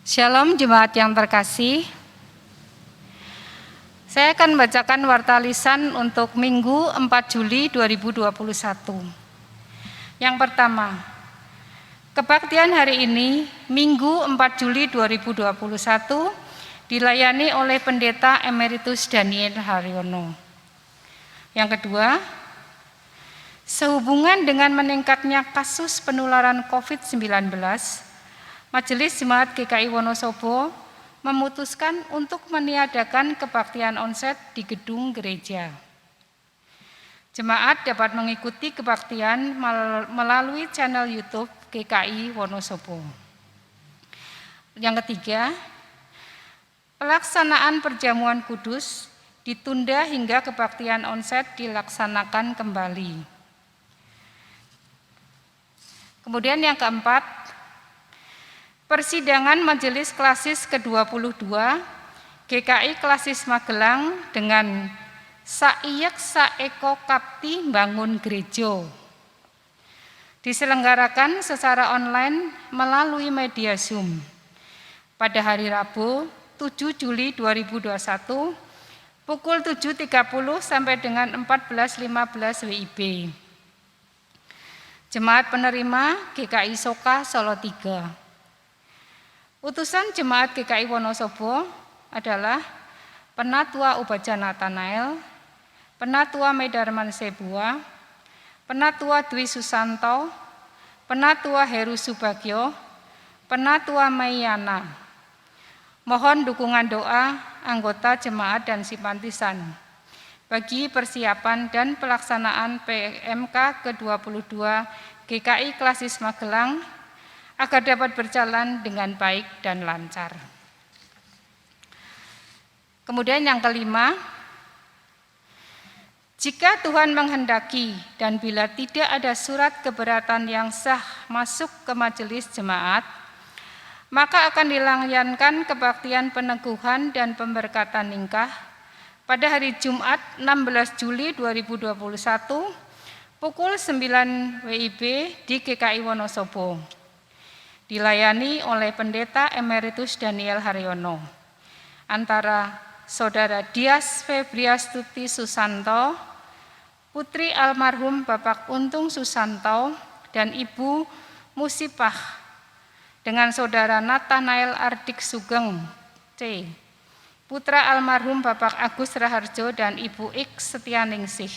Shalom jemaat yang terkasih. Saya akan membacakan warta lisan untuk Minggu 4 Juli 2021. Yang pertama, kebaktian hari ini Minggu 4 Juli 2021 dilayani oleh Pendeta Emeritus Daniel Haryono. Yang kedua, sehubungan dengan meningkatnya kasus penularan COVID-19, Majelis Jemaat GKI Wonosobo memutuskan untuk meniadakan kebaktian onsite di gedung gereja. Jemaat dapat mengikuti kebaktian melalui channel YouTube GKI Wonosobo. Yang ketiga, pelaksanaan perjamuan kudus ditunda hingga kebaktian onsite dilaksanakan kembali. Kemudian yang keempat, persidangan Majelis Klasis ke-22 GKI Klasis Magelang dengan Saiyak Saeko Kapti Bangun Gerejo diselenggarakan secara online melalui media Zoom pada hari Rabu 7 Juli 2021 pukul 7.30 sampai dengan 14.15 WIB. Jemaat penerima GKI Soka Solo 3. Utusan Jemaat GKI Wonosobo adalah Penatua Ubaja Nathanael, Penatua Medarman Sebua, Penatua Dwi Susanto, Penatua Heru Subagyo, Penatua Mayana. Mohon dukungan doa anggota jemaat dan simpatisan bagi persiapan dan pelaksanaan PMK ke-22 GKI Klasis Magelang agar dapat berjalan dengan baik dan lancar. Kemudian yang kelima, jika Tuhan menghendaki dan bila tidak ada surat keberatan yang sah masuk ke majelis jemaat, maka akan dilayankan kebaktian peneguhan dan pemberkatan nikah pada hari Jumat 16 Juli 2021 pukul 9 WIB di GKI Wonosobo. Dilayani oleh Pendeta Emeritus Daniel Haryono antara Saudara Dias Febriastuti Susanto, Putri almarhum Bapak Untung Susanto dan Ibu Musipah dengan Saudara Nathanael Ardik Sugeng C, Putra almarhum Bapak Agus Raharjo dan Ibu Ik Setianingsih.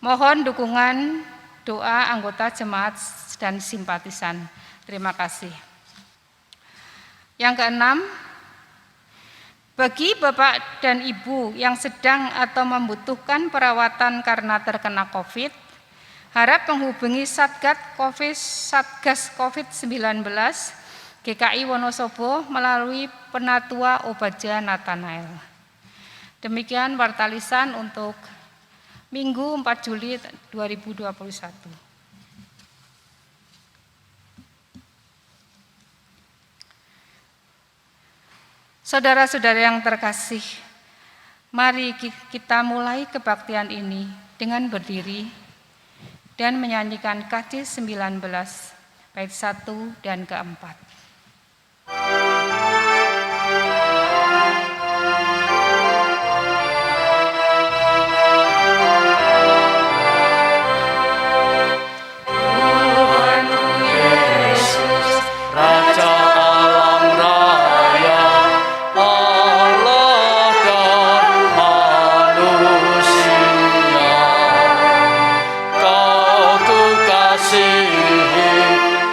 Mohon dukungan doa anggota jemaat dan simpatisan. Terima kasih. Yang keenam, bagi Bapak dan Ibu yang sedang atau membutuhkan perawatan karena terkena COVID, harap menghubungi Satgas COVID-19 GKI Wonosobo melalui Penatua Ubaja Nathanael. Demikian warta lisan untuk Minggu 4 Juli 2021. Saudara-saudara yang terkasih, mari kita mulai kebaktian ini dengan berdiri dan menyanyikan KJ 19 bait 1 dan keempat.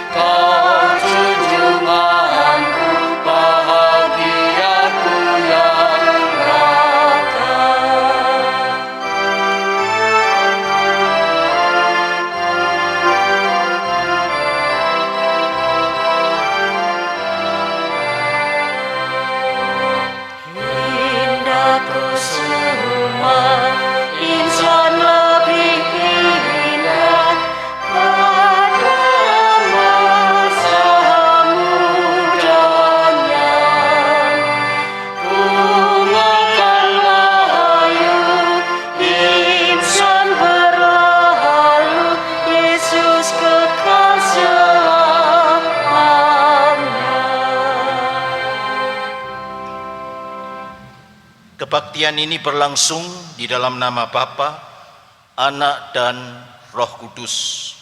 Kau junjungan Kebaktian ini berlangsung di dalam nama Bapa, Anak, dan Roh Kudus.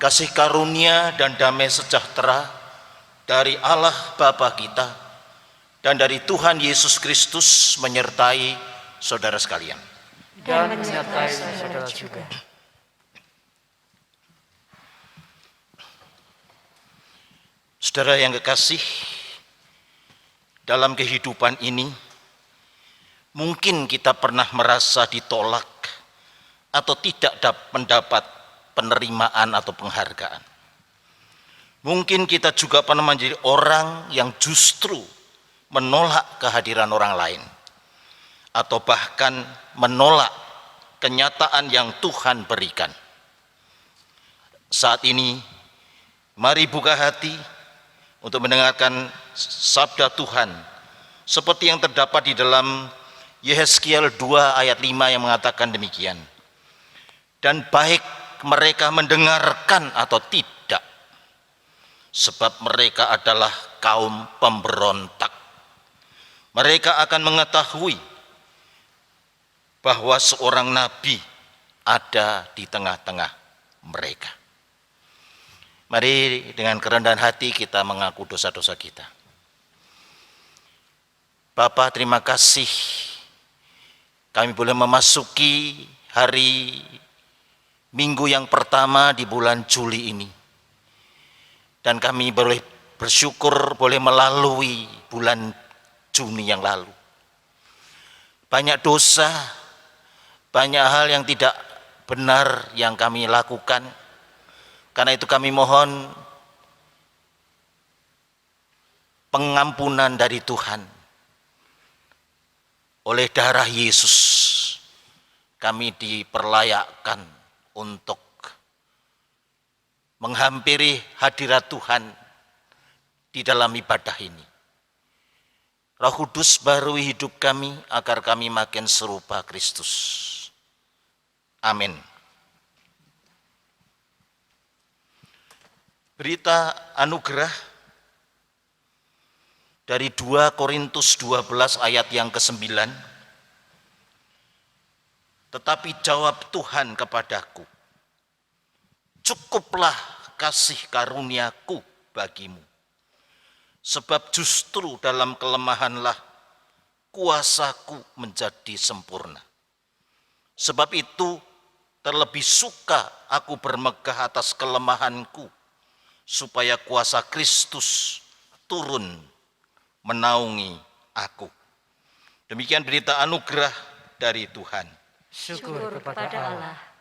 Kasih karunia dan damai sejahtera dari Allah Bapa kita dan dari Tuhan Yesus Kristus menyertai saudara sekalian. Dan menyertai saudara juga. Saudara yang kekasih, dalam kehidupan ini mungkin kita pernah merasa ditolak atau tidak mendapat penerimaan atau penghargaan. Mungkin kita juga pernah menjadi orang yang justru menolak kehadiran orang lain atau bahkan menolak kenyataan yang Tuhan berikan. Saat ini mari buka hati untuk mendengarkan sabda Tuhan seperti yang terdapat di dalam Yehezkiel 2 ayat 5 yang mengatakan demikian. Dan baik mereka mendengarkan atau tidak, sebab mereka adalah kaum pemberontak. Mereka akan mengetahui bahwa seorang nabi ada di tengah-tengah mereka. Mari dengan kerendahan hati kita mengaku dosa-dosa kita. Bapa, terima kasih kami boleh memasuki hari Minggu yang pertama di bulan Juli ini. Dan kami boleh bersyukur boleh melalui bulan Juni yang lalu. Banyak dosa, banyak hal yang tidak benar yang kami lakukan. Karena itu kami mohon pengampunan dari Tuhan. Oleh darah Yesus kami diperlayakkan untuk menghampiri hadirat Tuhan di dalam ibadah ini. Roh Kudus barui hidup kami agar kami makin serupa Kristus. Amin. Berita anugerah dari 2 Korintus 12 ayat yang ke-9. Tetapi jawab Tuhan kepadaku, cukuplah kasih karuniaku bagimu. Sebab justru dalam kelemahanlah kuasaku menjadi sempurna. Sebab itu terlebih suka aku bermegah atas kelemahanku, supaya kuasa Kristus turun menaungi aku. Demikian berita anugerah dari Tuhan. Syukur kepada Allah.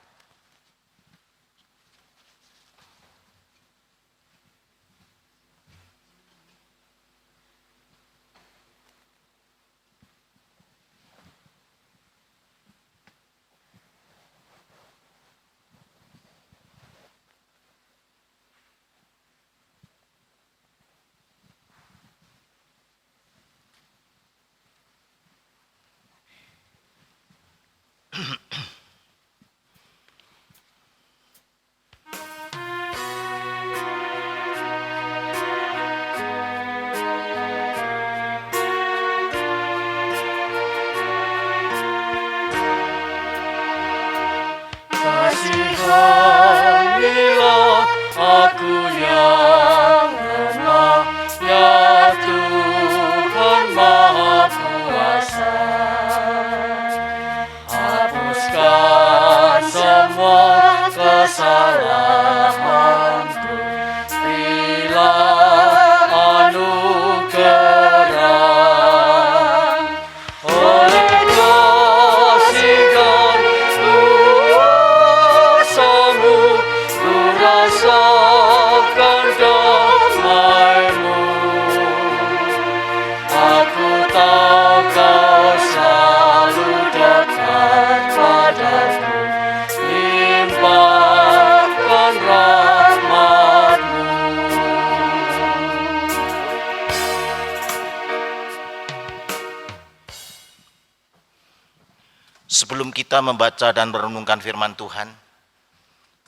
Sebelum kita membaca dan merenungkan firman Tuhan,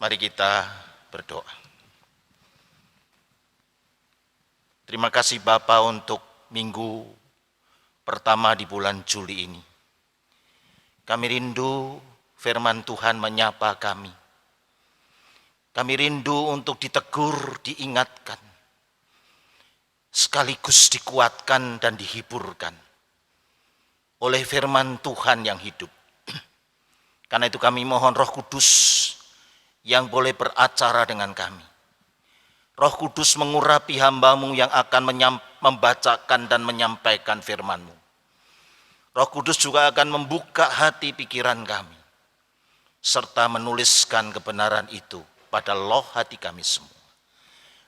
mari kita berdoa. Terima kasih Bapa untuk minggu pertama di bulan Juli ini. Kami rindu firman Tuhan menyapa kami. Kami rindu untuk ditegur, diingatkan, sekaligus dikuatkan dan dihiburkan oleh firman Tuhan yang hidup. Karena itu kami mohon Roh Kudus yang boleh beracara dengan kami. Roh Kudus mengurapi hamba-Mu yang akan membacakan dan menyampaikan firman-Mu. Roh Kudus juga akan membuka hati pikiran kami, serta menuliskan kebenaran itu pada loh hati kami semua.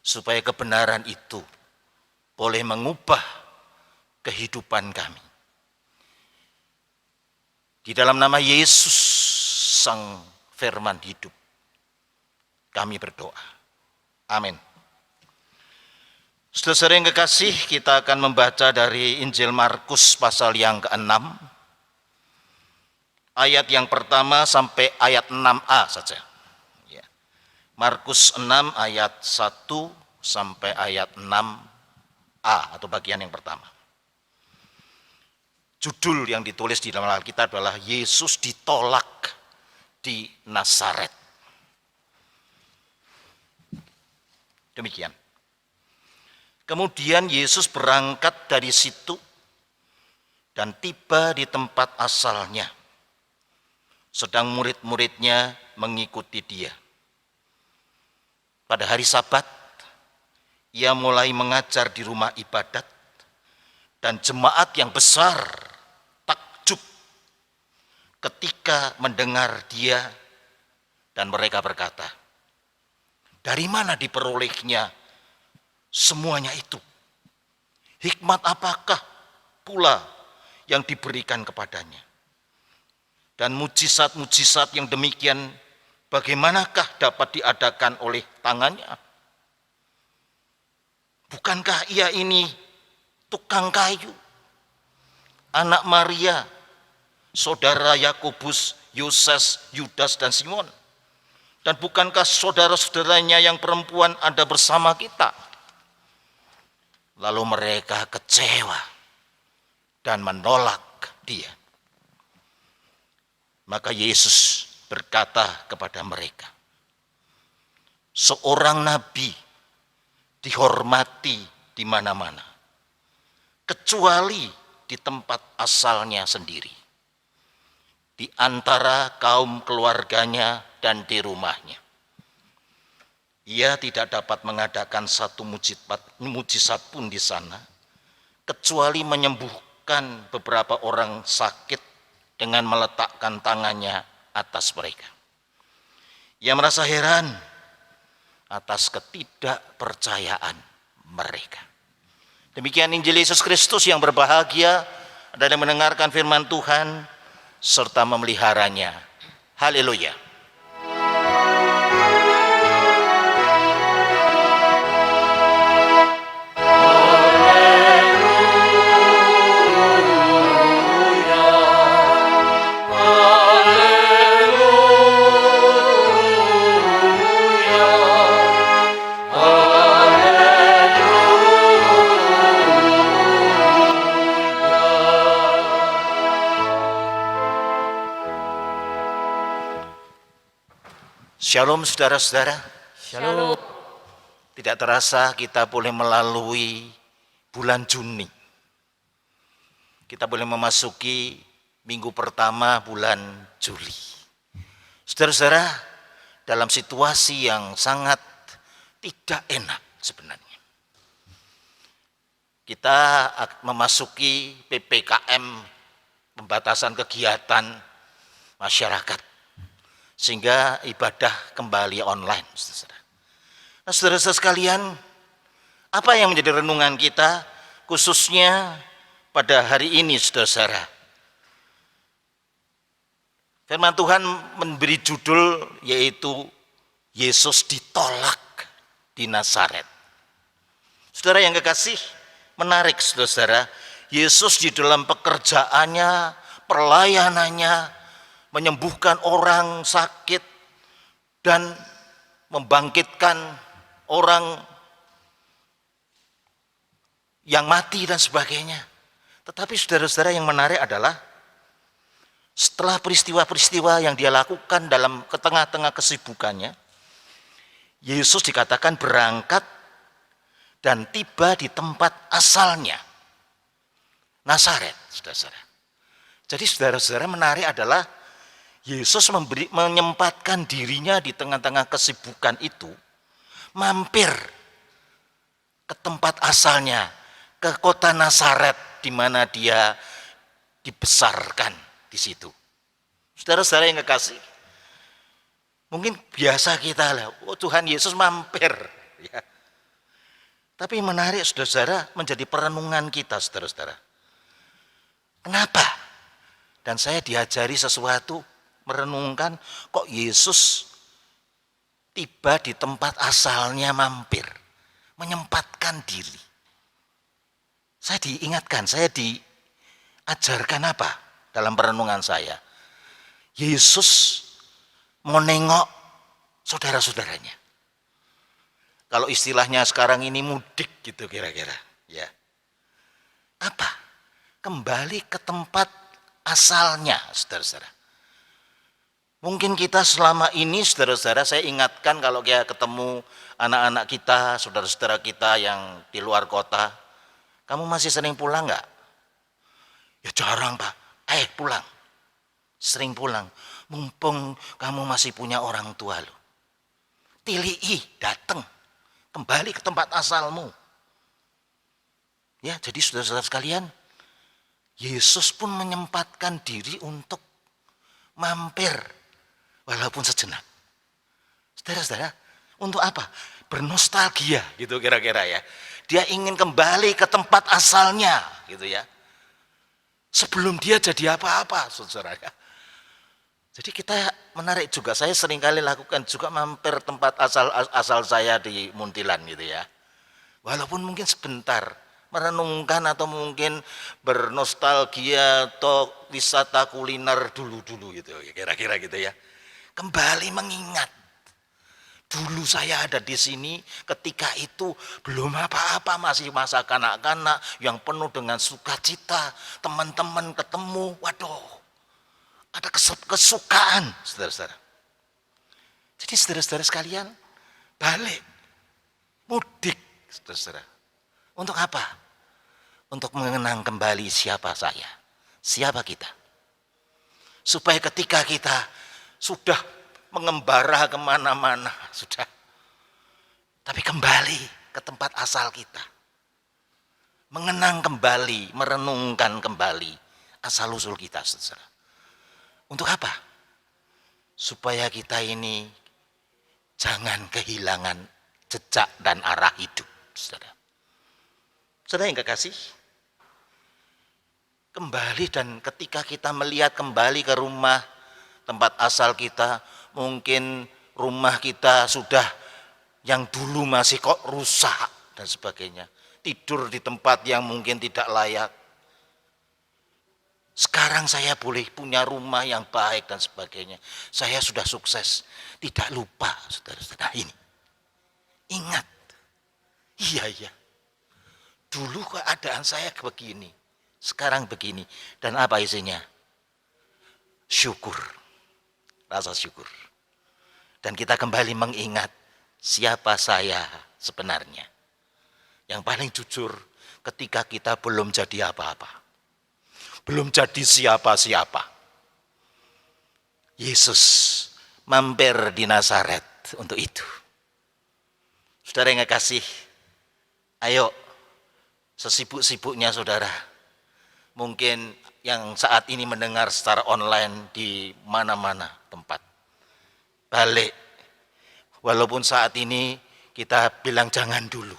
Supaya kebenaran itu boleh mengubah kehidupan kami. Di dalam nama Yesus, Sang Firman hidup, kami berdoa. Amin. Saudara yang kekasih, kita akan membaca dari Injil Markus pasal yang ke-6, ayat yang pertama sampai ayat 6a saja. Ya. Markus 6 ayat 1 sampai ayat 6a atau bagian yang pertama. Judul yang ditulis di dalam Alkitab adalah Yesus ditolak di Nazaret. Demikian. Kemudian Yesus berangkat dari situ dan tiba di tempat asalnya. Sedang murid-muridnya mengikuti dia. Pada hari Sabat, ia mulai mengajar di rumah ibadat dan jemaat yang besar takjub ketika mendengar dia, dan mereka berkata, dari mana diperolehnya semuanya itu? Hikmat apakah pula yang diberikan kepadanya? Dan mujizat-mujizat yang demikian bagaimanakah dapat diadakan oleh tangannya? Bukankah ia ini tukang kayu, anak Maria, saudara Yakobus, Yoses, Yudas, dan Simon? Dan bukankah saudara-saudaranya yang perempuan ada bersama kita? Lalu mereka kecewa dan menolak dia. Maka Yesus berkata kepada mereka, seorang nabi dihormati di mana-mana, kecuali di tempat asalnya sendiri, di antara kaum keluarganya dan di rumahnya. Ia tidak dapat mengadakan satu mujizat pun di sana, kecuali menyembuhkan beberapa orang sakit dengan meletakkan tangannya atas mereka. Ia merasa heran atas ketidakpercayaan mereka. Demikian Injil Yesus Kristus yang berbahagia adalah mendengarkan firman Tuhan serta memeliharanya. Haleluya. Shalom saudara-saudara. Shalom. Tidak terasa kita boleh melalui bulan Juni. Kita boleh memasuki minggu pertama bulan Juli. Saudara-saudara, dalam situasi yang sangat tidak enak sebenarnya. Kita memasuki PPKM, pembatasan kegiatan masyarakat. Sehingga ibadah kembali online, saudara. Nah, saudara-saudara sekalian, apa yang menjadi renungan kita khususnya pada hari ini, saudara-saudara? Firman Tuhan memberi judul yaitu Yesus ditolak di Nazaret. Saudara yang kekasih, menarik saudara-saudara, Yesus di dalam pekerjaannya, pelayanannya, menyembuhkan orang sakit, dan membangkitkan orang yang mati dan sebagainya. Tetapi saudara-saudara, yang menarik adalah setelah peristiwa-peristiwa yang dia lakukan dalam tengah-tengah kesibukannya, Yesus dikatakan berangkat dan tiba di tempat asalnya, Nazaret, saudara-saudara. Jadi saudara-saudara, menarik adalah Yesus menyempatkan dirinya di tengah-tengah kesibukan itu, mampir ke tempat asalnya, ke kota Nazaret, di mana dia dibesarkan di situ. Saudara-saudara yang kekasih, mungkin biasa kita lah, oh Tuhan Yesus mampir. Ya. Tapi menarik saudara-saudara, menjadi perenungan kita saudara-saudara. Kenapa? Dan saya diajari sesuatu, merenungkan kok Yesus tiba di tempat asalnya mampir, menyempatkan diri. Saya diingatkan, saya diajarkan apa dalam perenungan saya? Yesus mau nengok saudara-saudaranya. Kalau istilahnya sekarang ini mudik gitu kira-kira, ya. Apa? Kembali ke tempat asalnya, saudara-saudara. Mungkin kita selama ini, saudara-saudara, saya ingatkan kalau kita ketemu anak-anak kita, saudara-saudara kita yang di luar kota, kamu masih sering pulang enggak? Ya jarang Pak, pulang. Sering pulang, mumpung kamu masih punya orang tua loh. Tilii, datang, kembali ke tempat asalmu. Ya, jadi saudara-saudara sekalian, Yesus pun menyempatkan diri untuk mampir, walaupun sejenak. Saudara-saudara, untuk apa? Bernostalgia gitu kira-kira ya. Dia ingin kembali ke tempat asalnya gitu ya. Sebelum dia jadi apa-apa, saudara ya. Jadi kita menarik juga, saya seringkali lakukan juga mampir tempat asal saya di Muntilan gitu ya. Walaupun mungkin sebentar, merenungkan atau mungkin bernostalgia atau wisata kuliner dulu-dulu gitu ya, kira-kira gitu ya. Kembali mengingat, dulu saya ada di sini ketika itu belum apa-apa, masih masa kanak-kanak yang penuh dengan sukacita, teman-teman ketemu, waduh, ada kesukaan, saudara-saudara. Jadi saudara-saudara sekalian, balik, mudik, saudara-saudara. Untuk apa? Untuk mengenang kembali siapa saya, siapa kita. Supaya ketika kita sudah mengembara kemana-mana, sudah. Tapi kembali ke tempat asal kita. Mengenang kembali, merenungkan kembali asal-usul kita, saudara. Untuk apa? Supaya kita ini jangan kehilangan jejak dan arah hidup, saudara. Saudara yang kekasih, kembali, dan ketika kita melihat kembali ke rumah tempat asal kita, mungkin rumah kita sudah yang dulu masih kok rusak dan sebagainya. Tidur di tempat yang mungkin tidak layak. Sekarang saya boleh punya rumah yang baik dan sebagainya. Saya sudah sukses. Tidak lupa, saudara-saudara, ini. Ingat. Iya. Dulu keadaan saya begini. Sekarang begini. Dan apa isinya? Syukur. Rasa syukur. Dan kita kembali mengingat siapa saya sebenarnya. Yang paling jujur ketika kita belum jadi apa-apa. Belum jadi siapa-siapa. Yesus mampir di Nazaret untuk itu. Saudara yang kekasih, ayo sesibuk-sibuknya saudara, mungkin yang saat ini mendengar secara online di mana-mana tempat, balik. Walaupun saat ini kita bilang jangan dulu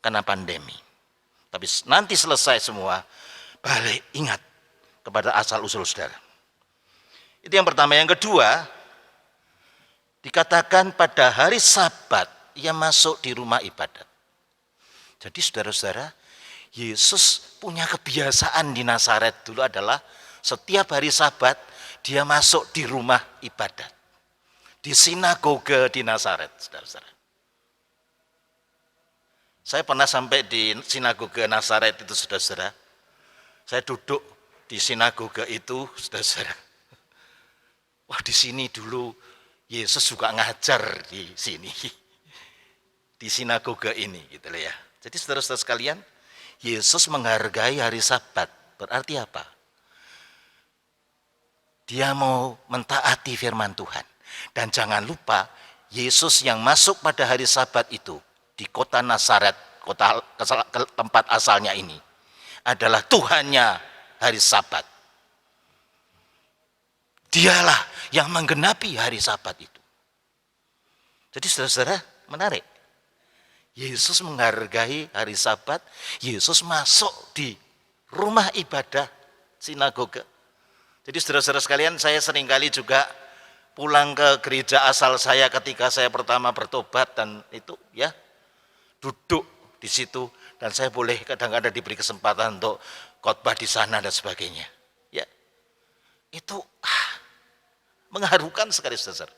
karena pandemi, tapi nanti selesai semua, balik, ingat kepada asal-usul saudara. Itu yang pertama. Yang kedua, dikatakan pada hari Sabat ia masuk di rumah ibadat. Jadi saudara-saudara, Yesus punya kebiasaan di Nazaret dulu adalah setiap hari Sabat dia masuk di rumah ibadat, di sinagoga di Nazaret, saudara-saudara. Saya pernah sampai di sinagoga Nazaret itu, saudara-saudara. Saya duduk di sinagoga itu, saudara-saudara. Wah, di sini dulu Yesus juga ngajar di sini, di sinagoga ini, gitu loh ya. Jadi saudara-saudara sekalian, Yesus menghargai hari Sabat. Berarti apa? Dia mau mentaati firman Tuhan. Dan jangan lupa, Yesus yang masuk pada hari Sabat itu di kota Nazaret, kota tempat asalnya ini, adalah Tuhannya hari Sabat. Dialah yang menggenapi hari Sabat itu. Jadi saudara-saudara, menarik. Yesus menghargai hari Sabat, Yesus masuk di rumah ibadah sinagoga. Jadi saudara-saudara sekalian, saya seringkali juga pulang ke gereja asal saya ketika saya pertama bertobat, dan itu ya duduk di situ, dan saya boleh kadang-kadang diberi kesempatan untuk khotbah di sana dan sebagainya. Ya, itu mengharukan sekali, saudara.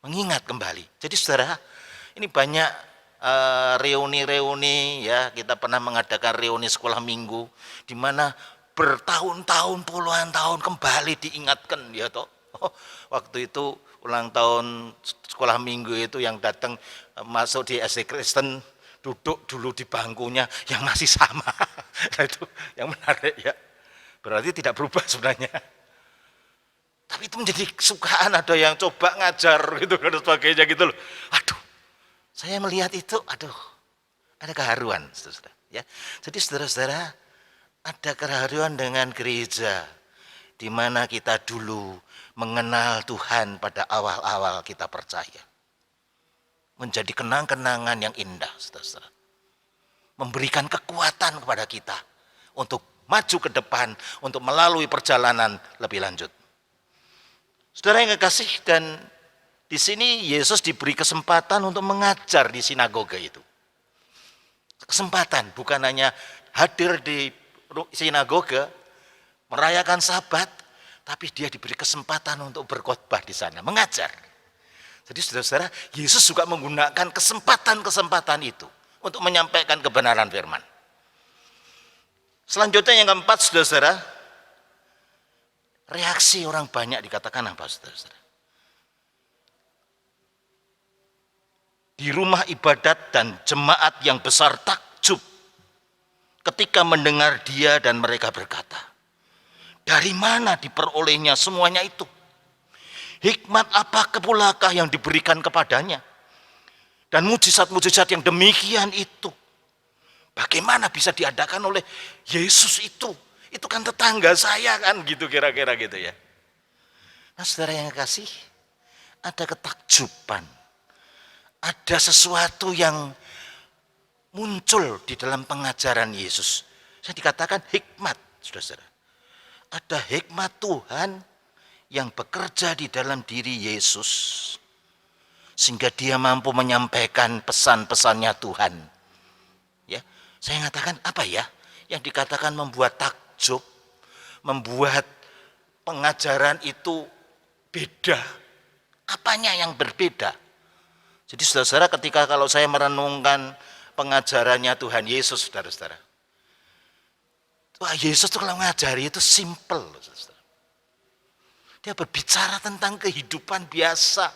Mengingat kembali. Jadi saudara, ini banyak reuni-reuni, ya, kita pernah mengadakan reuni sekolah minggu, di mana bertahun-tahun, puluhan tahun kembali diingatkan, ya toh. Waktu itu ulang tahun sekolah minggu itu yang datang masuk di SD Kristen, duduk dulu di bangkunya yang masih sama. Nah, itu yang menarik ya. Berarti tidak berubah sebenarnya. Tapi itu menjadi kesukaan, ada yang coba ngajar gitu dan sebagainya gitu loh. Aduh, saya melihat itu, aduh, ada keharuan, saudara. Ya, jadi saudara-saudara, ada keharuan dengan gereja, di mana kita dulu mengenal Tuhan pada awal-awal kita percaya. Menjadi kenang-kenangan yang indah, saudara. Memberikan kekuatan kepada kita untuk maju ke depan, untuk melalui perjalanan lebih lanjut. Saudara yang kekasih, dan di sini Yesus diberi kesempatan untuk mengajar di sinagoga itu. Kesempatan, bukan hanya hadir di sinagoga, merayakan Sabat, tapi dia diberi kesempatan untuk berkhotbah di sana, mengajar. Jadi saudara-saudara, Yesus juga menggunakan kesempatan-kesempatan itu untuk menyampaikan kebenaran firman. Selanjutnya yang keempat, saudara-saudara, reaksi orang banyak dikatakan apa, saudara-saudara? Di rumah ibadat dan jemaat yang besar takjub ketika mendengar dia, dan mereka berkata, dari mana diperolehnya semuanya itu? Hikmat apa pulakah yang diberikan kepadanya? Dan mujizat-mujizat yang demikian itu, bagaimana bisa diadakan oleh Yesus itu? Itu kan tetangga saya kan, gitu kira-kira gitu ya. Nah saudara yang kasih, ada ketakjuban. Ada sesuatu yang muncul di dalam pengajaran Yesus. Saya dikatakan hikmat, saudara-saudara. Ada hikmat Tuhan yang bekerja di dalam diri Yesus, sehingga dia mampu menyampaikan pesan-pesannya Tuhan. Ya, saya katakan apa ya? Yang dikatakan membuat takjub, membuat pengajaran itu beda. Apanya yang berbeda? Jadi saudara-saudara, ketika kalau saya merenungkan pengajarannya Tuhan Yesus, saudara-saudara, wah, Yesus itu kalau ngajari itu simple, saudara. Dia berbicara tentang kehidupan biasa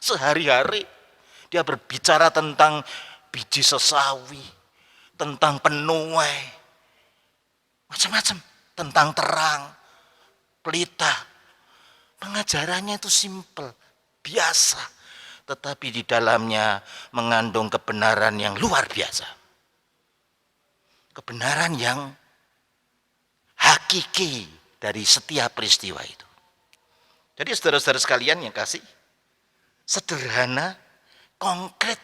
sehari-hari. Dia berbicara tentang biji sesawi, tentang penuai, macam-macam, tentang terang, pelita. Pengajarannya itu simple, biasa, tetapi di dalamnya mengandung kebenaran yang luar biasa. Kebenaran yang hakiki dari setiap peristiwa itu. Jadi saudara-saudara sekalian yang kasih, sederhana, konkret,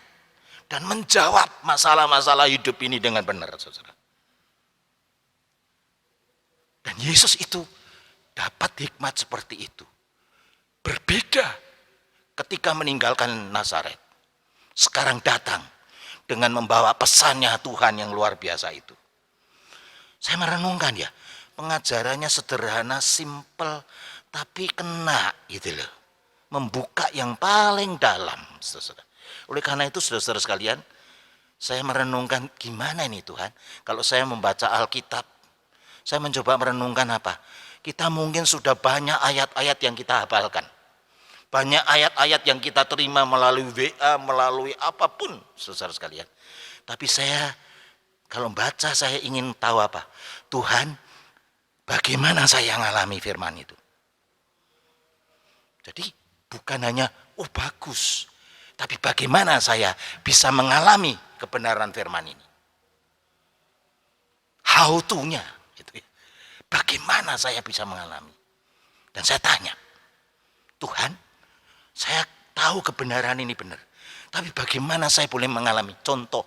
dan menjawab masalah-masalah hidup ini dengan benar, saudara. Dan Yesus itu dapat hikmat seperti itu. Berbeda ketika meninggalkan Nazaret. Sekarang datang dengan membawa pesannya Tuhan yang luar biasa itu. Saya merenungkan ya, pengajarannya sederhana, simpel, tapi kena gitu loh. Membuka yang paling dalam, saudara. Oleh karena itu, saudara-saudara sekalian, saya merenungkan gimana ini Tuhan. Kalau saya membaca Alkitab, saya mencoba merenungkan apa? Kita mungkin sudah banyak ayat-ayat yang kita hafalkan. Banyak ayat-ayat yang kita terima melalui WA, melalui apapun, saudara sekalian. Tapi saya, kalau baca, saya ingin tahu apa? Tuhan, bagaimana saya mengalami firman itu? Jadi bukan hanya, oh bagus, tapi bagaimana saya bisa mengalami kebenaran firman ini? How to-nya, gitu ya. Bagaimana saya bisa mengalami? Dan saya tanya, Tuhan, saya tahu kebenaran ini benar, tapi bagaimana saya boleh mengalami? Contoh,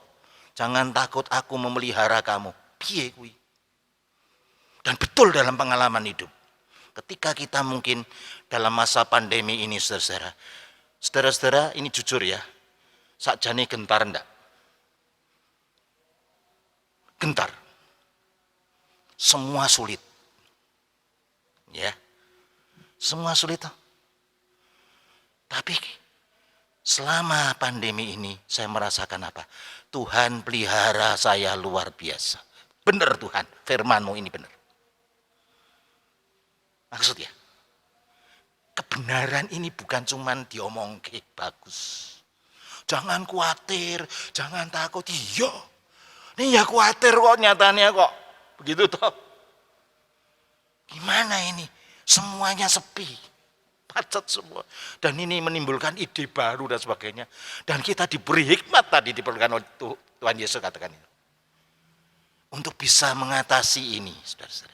jangan takut aku memelihara kamu. Piye kuwi? Dan betul dalam pengalaman hidup. Ketika kita mungkin dalam masa pandemi ini, saudara-saudara, ini jujur ya, sakjane gentar ndak? Gentar. Semua sulit. Ya. Semua sulit. Tapi selama pandemi ini saya merasakan apa? Tuhan pelihara saya luar biasa. Benar Tuhan, firman-Mu ini benar. Maksudnya, kebenaran ini bukan cuman diomong bagus. Jangan khawatir, jangan takut. Iya, ini ya khawatir kok nyatanya kok. Begitu toh. Gimana ini? Semuanya sepi. Pacet semua. Dan ini menimbulkan ide baru dan sebagainya. Dan kita diberi hikmat tadi diperlukan oleh Tuhan Yesus katakan itu. Untuk bisa mengatasi ini, saudara-saudara.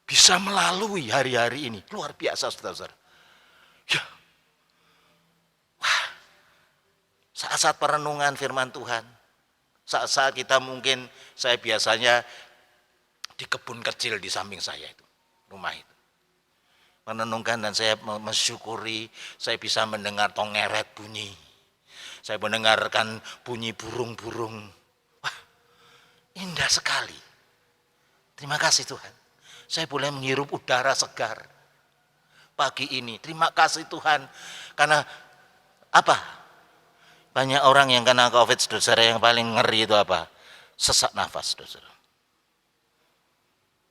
Bisa melalui hari-hari ini. Luar biasa, saudara-saudara. Ya. Wah. Saat-saat perenungan firman Tuhan. Saat-saat kita mungkin, saya biasanya di kebun kecil di samping saya itu. Rumah itu. Menenungkan dan saya mensyukuri saya bisa mendengar tongeret bunyi. Saya mendengarkan bunyi burung-burung. Wah, indah sekali. Terima kasih Tuhan. Saya boleh menghirup udara segar pagi ini. Terima kasih Tuhan. Karena apa? Banyak orang yang kena COVID, saudara, yang paling ngeri itu apa? Sesak nafas, saudara.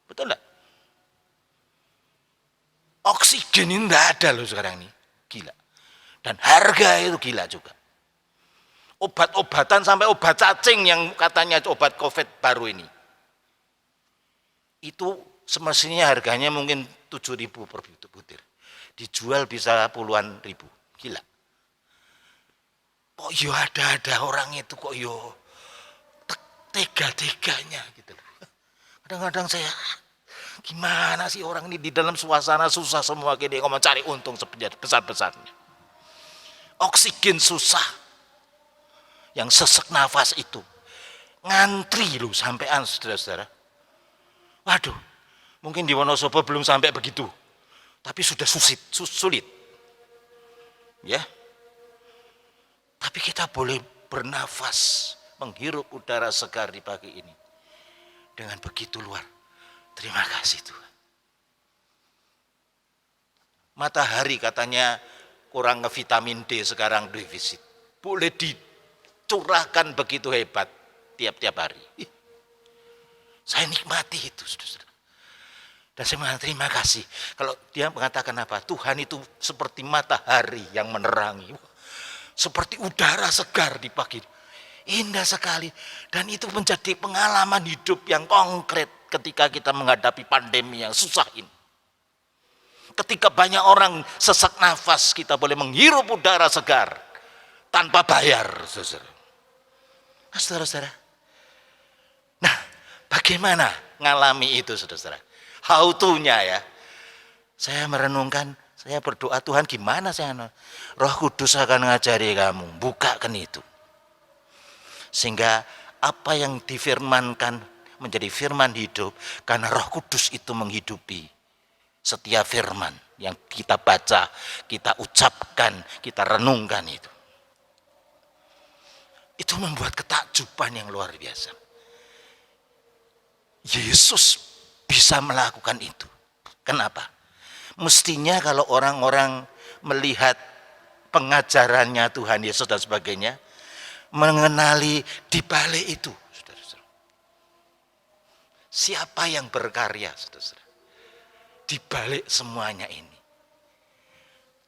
Betul enggak? Oksigen ini enggak ada loh sekarang ini. Gila. Dan harga itu gila juga. Obat-obatan sampai obat cacing yang katanya obat COVID baru ini. Itu semestinya harganya mungkin 7.000 per butir. Dijual bisa puluhan ribu. Gila. Kok yo ada orang itu kok yo tega-teganya gitu loh. Kadang-kadang saya, gimana sih orang ini di dalam suasana susah semua gini, ngomong cari untung sebesar-besarnya. Oksigen susah. Yang sesek nafas itu. Ngantri loh sampean saudara-saudara. Waduh, mungkin di Wonosobo belum sampai begitu. Tapi sudah sulit. Ya. Tapi kita boleh bernafas, menghirup udara segar di pagi ini. Dengan begitu luar. Terima kasih Tuhan. Matahari katanya kurang vitamin D sekarang defisit. Boleh dicurahkan begitu hebat tiap-tiap hari. Saya nikmati itu, saudara. Dan saya mengatakan terima kasih. Kalau dia mengatakan apa? Tuhan itu seperti matahari yang menerangi. Seperti udara segar di pagi. Indah sekali. Dan itu menjadi pengalaman hidup yang konkret ketika kita menghadapi pandemi yang susah ini. Ketika banyak orang sesak nafas, kita boleh menghirup udara segar tanpa bayar, saudara. Nah, saudara-saudara. Nah, bagaimana ngalami itu, saudara-saudara? How to-nya ya. Saya merenungkan, saya berdoa, Tuhan gimana saya? Roh Kudus akan mengajari kamu, bukakan itu. Sehingga apa yang difirmankan menjadi firman hidup, karena Roh Kudus itu menghidupi setiap firman yang kita baca, kita ucapkan, kita renungkan itu. Itu membuat ketakjuban yang luar biasa. Yesus bisa melakukan itu. Kenapa? Mestinya kalau orang-orang melihat pengajarannya Tuhan Yesus dan sebagainya, mengenali di balik itu, saudara-saudara. Siapa yang berkarya, saudara-saudara? Di balik semuanya ini.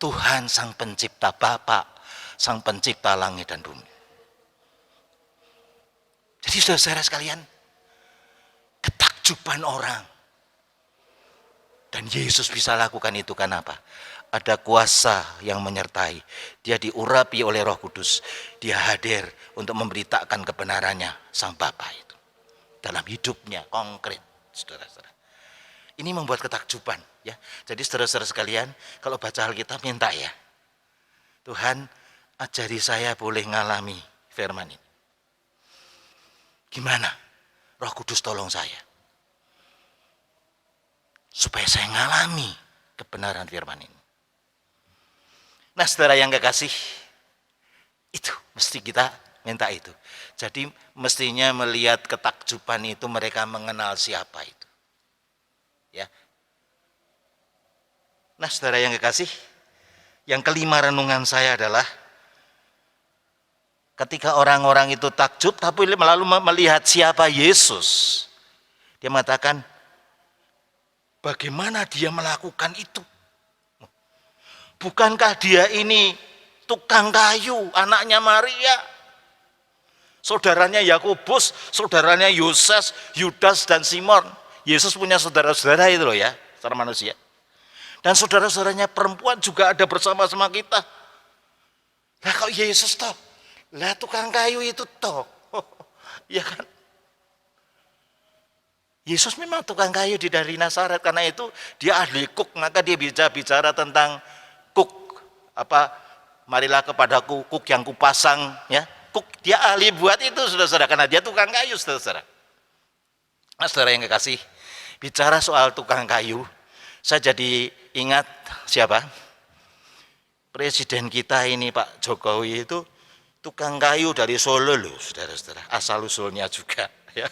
Tuhan Sang Pencipta, Bapa, Sang Pencipta langit dan bumi. Jadi saudara-saudara sekalian, ketakjuban orang. Dan Yesus bisa lakukan itu kenapa? Ada kuasa yang menyertai. Dia diurapi oleh Roh Kudus. Dia hadir untuk memberitakan kebenarannya Sang Bapa itu. Dalam hidupnya konkret, saudara-saudara. Ini membuat ketakjuban, ya. Jadi saudara-saudara sekalian, kalau baca Alkitab minta ya, Tuhan ajari saya boleh ngalami firman ini. Gimana? Roh Kudus tolong saya. Supaya saya ngalami kebenaran firman ini. Nah saudara yang kekasih, itu mesti kita minta itu. Jadi mestinya melihat ketakjuban itu mereka mengenal siapa itu. Ya. Nah saudara yang kekasih, yang kelima renungan saya adalah ketika orang-orang itu takjub tapi lalu melihat siapa Yesus. Dia mengatakan, bagaimana dia melakukan itu? Bukankah dia ini tukang kayu, anaknya Maria, saudaranya Yakobus, saudaranya Yoses, Yudas dan Simon. Yesus punya saudara-saudara itu loh ya, secara manusia. Dan saudara-saudaranya perempuan juga ada bersama-sama kita. Lah kok Yesus toh? Lah tukang kayu itu toh. Ya kan? Yesus memang tukang kayu dari Nazaret, karena itu dia ahli cook, maka dia bisa bicara tentang cook, marilah kepadaku cook yang kupasang, ya. Cook, dia ahli buat itu, saudara-saudara, karena dia tukang kayu, saudara-saudara. Nah, saudara yang kekasih, bicara soal tukang kayu, saya jadi ingat siapa? Presiden kita ini Pak Jokowi itu tukang kayu dari Solo loh, saudara-saudara, asal usulnya juga, ya.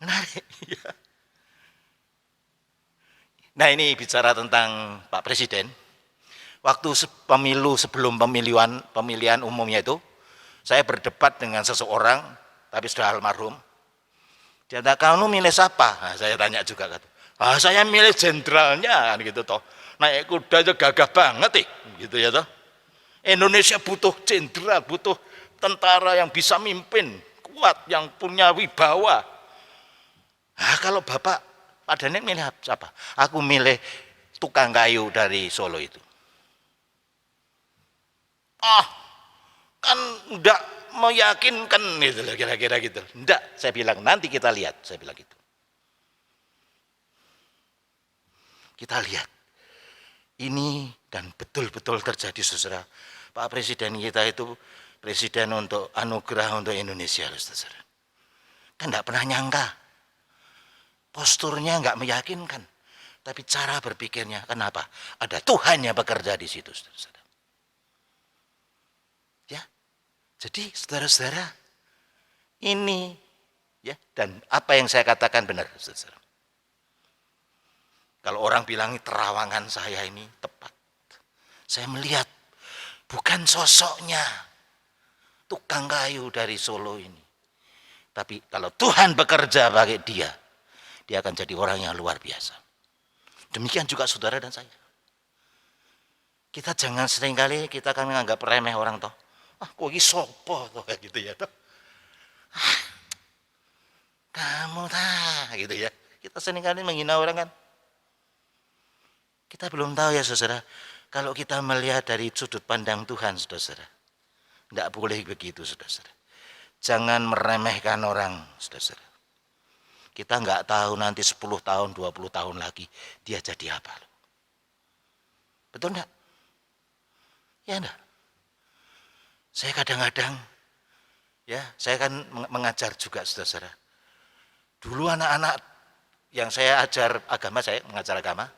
Menarik, ya. Nah ini bicara tentang Pak Presiden. Waktu pemilu sebelum pemilihan umumnya itu, saya berdebat dengan seseorang, tapi sudah almarhum. Dia tanya, kamu milih siapa? Nah, saya tanya juga, saya milih jenderalnya, kan gitu toh. Naik kuda aja gagah banget, gitu ya toh. Indonesia butuh jenderal, butuh tentara yang bisa mimpin, kuat, yang punya wibawa. Nah, kalau Bapak Pak Daniel milih siapa? Aku milih tukang kayu dari Solo itu. Kan enggak meyakinkan gitu, kira-kira gitu. Enggak, saya bilang nanti kita lihat, saya bilang gitu. Kita lihat. Ini dan betul-betul terjadi, saudara. Pak Presiden kita itu presiden untuk anugerah untuk Indonesia, saudara. Kan enggak pernah nyangka. Posturnya enggak meyakinkan. Tapi cara berpikirnya, kenapa? Ada Tuhan yang bekerja di situ, saudara. Jadi saudara-saudara, ini ya, dan apa yang saya katakan benar, saudara. Kalau orang bilang terawangan saya ini tepat. Saya melihat bukan sosoknya tukang kayu dari Solo ini. Tapi kalau Tuhan bekerja bagi dia akan jadi orang yang luar biasa. Demikian juga saudara dan saya. Kita jangan seringkali kita akan menganggap remeh orang toh. Kok ini sopo toh gitu ya toh. Kamu gitu ya. Kita seringkali menghina orang kan. Kita belum tahu ya saudara. Kalau kita melihat dari sudut pandang Tuhan saudara. Tidak boleh begitu saudara. Jangan meremehkan orang saudara. Kita nggak tahu nanti 10 tahun, 20 tahun lagi dia jadi apa. Betul enggak? Ya enggak? Saya kadang-kadang, ya saya kan mengajar juga saudara-saudara. Dulu anak-anak yang saya ajar agama, saya mengajar agama,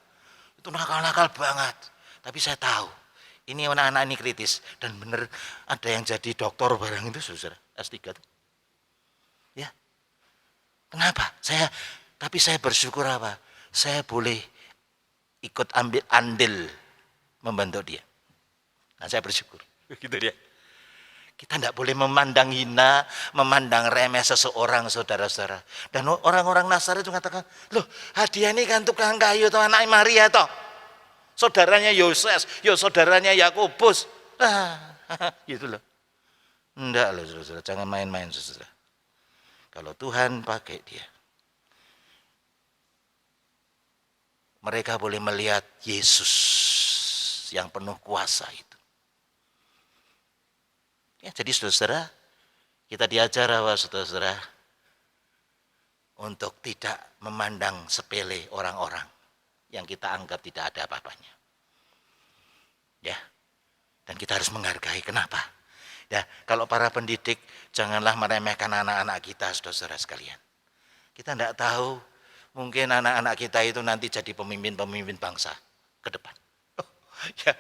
itu nakal-nakal banget. Tapi saya tahu, ini anak-anak ini kritis. Dan benar ada yang jadi doktor barang itu saudara, S3 tuh. Ya. Kenapa? Tapi saya bersyukur apa? Saya boleh ikut ambil andil membantu dia. Nah, saya bersyukur. Gitu dia. Kita tidak boleh memandang hina, memandang remeh seseorang, saudara-saudara. Dan orang-orang Nasaret itu mengatakan, loh hadiah ini kan tukang kayu atau anak Maria toh. Saudaranya Yoses, saudaranya Yakobus. Gitu loh. Enggak loh saudara, jangan main-main saudara. Kalau Tuhan pakai dia, mereka boleh melihat Yesus yang penuh kuasa itu. Ya, jadi saudara, kita diajar bahwa saudara untuk tidak memandang sepele orang-orang yang kita anggap tidak ada apa-apanya. Ya, dan kita harus menghargai. Kenapa? Ya, kalau para pendidik janganlah meremehkan anak-anak kita, saudara sekalian. Kita tidak tahu, mungkin anak-anak kita itu nanti jadi pemimpin-pemimpin bangsa ke depan. Ya.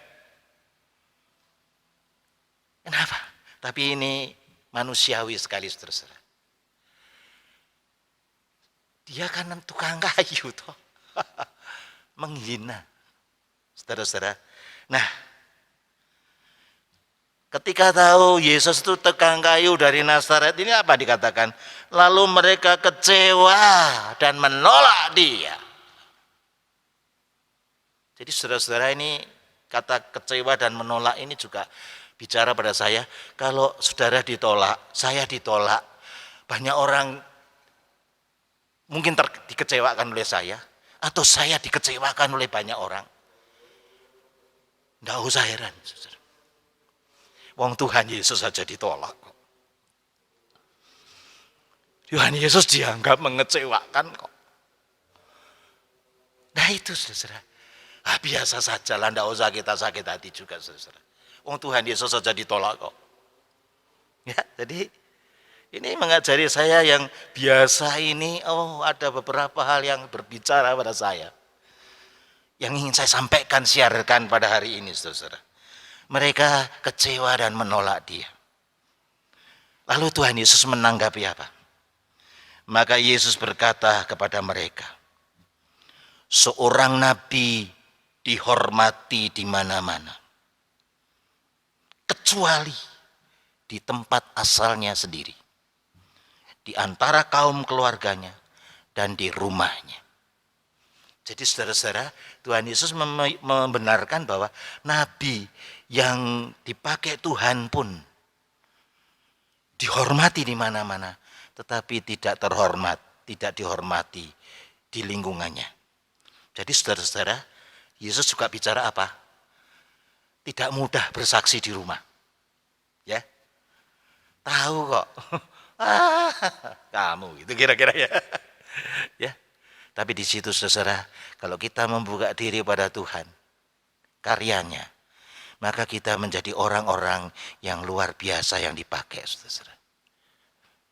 Kenapa? Tapi ini manusiawi sekali, saudara. Dia kan tukang kayu toh. Menghina. Saudara-saudara. Nah, ketika tahu Yesus itu tukang kayu dari Nazaret, ini apa dikatakan? Lalu mereka kecewa dan menolak dia. Jadi saudara-saudara, ini kata kecewa dan menolak ini juga bicara pada saya, kalau saudara ditolak, saya ditolak, banyak orang mungkin dikecewakan oleh saya, atau saya dikecewakan oleh banyak orang. Tidak usah heran, saudara. Wong Tuhan Yesus saja ditolak. Tuhan Yesus dianggap mengecewakan kok. Nah itu saudara. Biasa saja lah, tidak usah kita sakit hati juga saudara. Wong Tuhan Yesus saja ditolak kok. Ya, jadi ini mengajari saya yang biasa ini, ada beberapa hal yang berbicara pada saya. Yang ingin saya sampaikan, siarkan pada hari ini, saudara. Mereka kecewa dan menolak dia. Lalu Tuhan Yesus menanggapi apa? Maka Yesus berkata kepada mereka, seorang nabi dihormati di mana-mana, kecuali di tempat asalnya sendiri, di antara kaum keluarganya, dan di rumahnya. Jadi saudara-saudara, Tuhan Yesus membenarkan bahwa nabi yang dipakai Tuhan pun dihormati di mana-mana, tetapi tidak dihormati di lingkungannya. Jadi saudara-saudara, Yesus juga bicara apa? Tidak mudah bersaksi di rumah. Ya. Tahu kok. Kamu itu kira-kira ya. Ya. Tapi di situ saudara, kalau kita membuka diri pada Tuhan, karyanya, maka kita menjadi orang-orang yang luar biasa yang dipakai, saudara.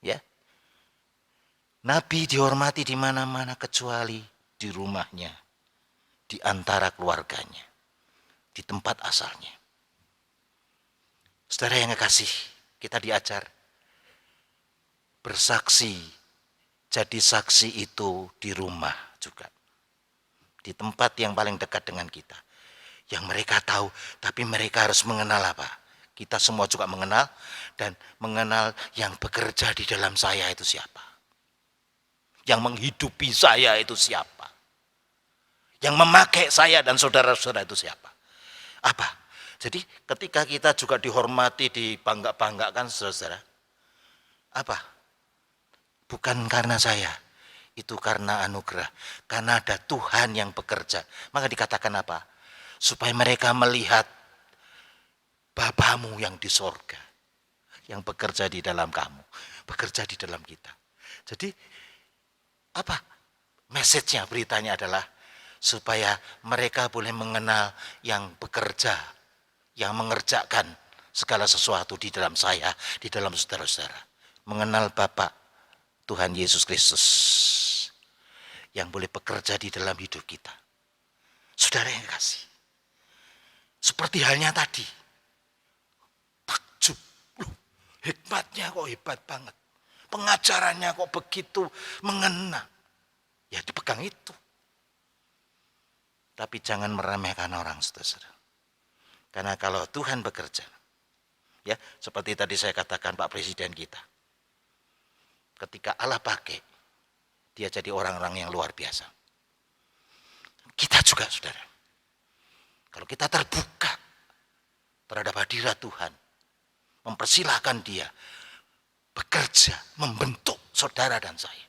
Ya. Nabi dihormati di mana-mana kecuali di rumahnya, di antara keluarganya, di tempat asalnya. Saudara yang kekasih, kita diajar bersaksi, jadi saksi itu di rumah juga, di tempat yang paling dekat dengan kita, yang mereka tahu, tapi mereka harus mengenal apa? Kita semua juga mengenal, dan mengenal yang bekerja di dalam saya itu siapa, yang menghidupi saya itu siapa, yang memakai saya dan saudara-saudara itu siapa. Apa? Jadi ketika kita juga dihormati, dibangga-banggakan saudara, apa? Bukan karena saya, itu karena anugerah, karena ada Tuhan yang bekerja. Maka dikatakan apa? Supaya mereka melihat Bapamu yang di sorga, yang bekerja di dalam kamu, bekerja di dalam kita. Jadi apa? Message-nya, beritanya adalah supaya mereka boleh mengenal yang bekerja, yang mengerjakan segala sesuatu di dalam saya, di dalam saudara-saudara. Mengenal Bapa Tuhan Yesus Kristus yang boleh bekerja di dalam hidup kita. Saudara yang kasih, seperti halnya tadi, takjub, hikmatnya kok hebat banget. pengajarannya kok begitu mengena. Ya dipegang itu. Tapi jangan meremehkan orang, saudara. Karena kalau Tuhan bekerja, ya seperti tadi saya katakan Pak Presiden kita, ketika Allah pakai, dia jadi orang-orang yang luar biasa. Kita juga, saudara. Kalau kita terbuka terhadap hadirat Tuhan, mempersilahkan dia bekerja, membentuk saudara dan saya.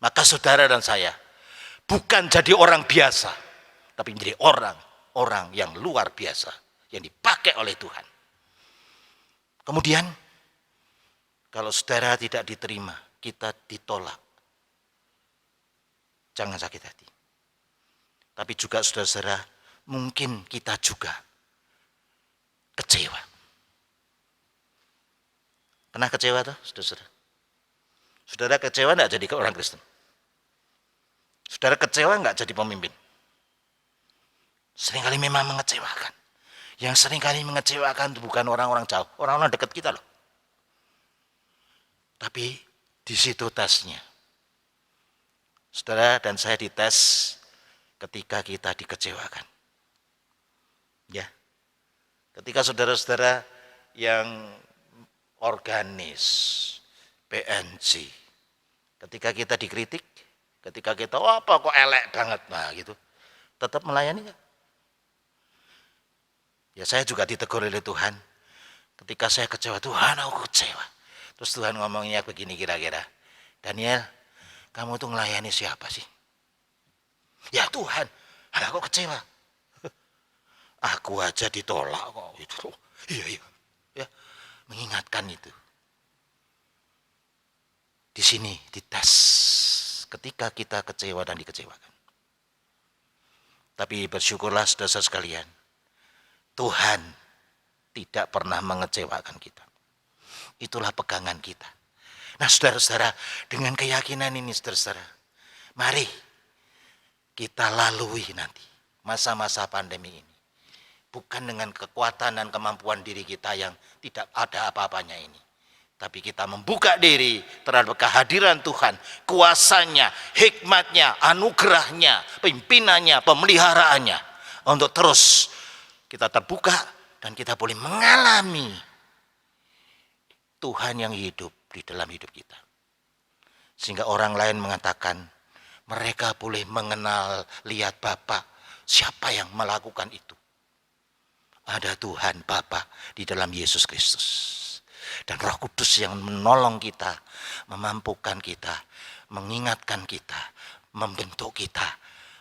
Maka saudara dan saya bukan jadi orang biasa, tapi menjadi orang yang luar biasa, yang dipakai oleh Tuhan. Kemudian, kalau saudara tidak diterima, kita ditolak. Jangan sakit hati. Tapi juga saudara-saudara, mungkin kita juga kecewa. Pernah kecewa tuh, saudara-saudara? Saudara kecewa enggak jadi orang Kristen? Saudara kecewa enggak jadi pemimpin? Seringkali memang mengecewakan. Yang seringkali mengecewakan itu bukan orang-orang jauh, orang-orang dekat kita loh. Tapi di situ tesnya. Saudara dan saya dites ketika kita dikecewakan. Ya. Ketika saudara-saudara yang organis, PNC, ketika kita dikritik, ketika kita, apa kok elek banget, nah gitu, tetap melayani gak? Ya saya juga ditegur oleh Tuhan, ketika saya kecewa, Tuhan aku kecewa. Terus Tuhan ngomongnya begini kira-kira, Daniel, kamu tuh melayani siapa sih? Ya Tuhan, aku kecewa. Aku aja ditolak kok. Itu. Iya. Ya, mengingatkan itu. Di sini dites ketika kita kecewa dan dikecewakan. Tapi bersyukurlah saudara sekalian, Tuhan tidak pernah mengecewakan kita. Itulah pegangan kita. Nah saudara-saudara, dengan keyakinan ini saudara-saudara, mari kita lalui nanti masa-masa pandemi ini. Bukan dengan kekuatan dan kemampuan diri kita yang tidak ada apa-apanya ini. Tapi kita membuka diri terhadap kehadiran Tuhan, kuasanya, hikmatnya, anugerahnya, pimpinannya, pemeliharaannya. Untuk terus kita terbuka dan kita boleh mengalami Tuhan yang hidup di dalam hidup kita. Sehingga orang lain mengatakan, mereka boleh mengenal, lihat Bapa, siapa yang melakukan itu. Ada Tuhan Bapa di dalam Yesus Kristus. Dan Roh Kudus yang menolong kita, memampukan kita, mengingatkan kita, membentuk kita,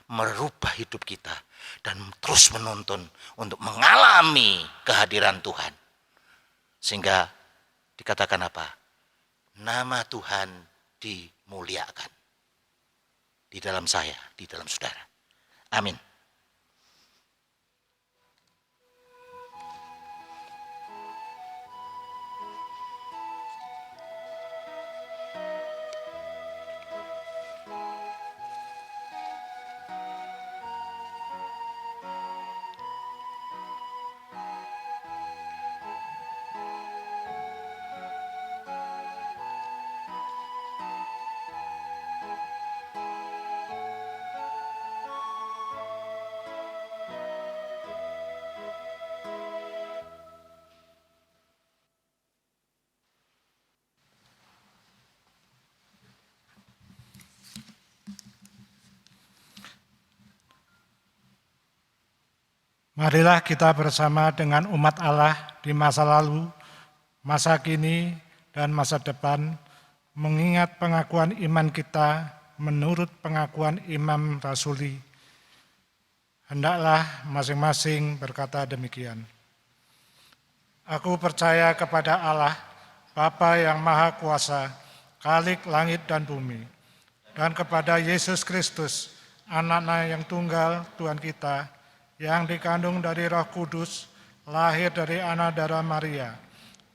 merubah hidup kita, dan terus menuntun untuk mengalami kehadiran Tuhan. Sehingga dikatakan apa? Nama Tuhan dimuliakan. Di dalam saya, di dalam saudara. Amin. Marilah kita bersama dengan umat Allah di masa lalu, masa kini, dan masa depan, mengingat pengakuan iman kita menurut pengakuan Imam Rasuli. Hendaklah masing-masing berkata demikian. Aku percaya kepada Allah, Bapa yang Maha Kuasa, Khalik langit dan bumi, dan kepada Yesus Kristus, Anak-Nya yang tunggal Tuhan kita, yang dikandung dari Roh Kudus, lahir dari anak darah Maria,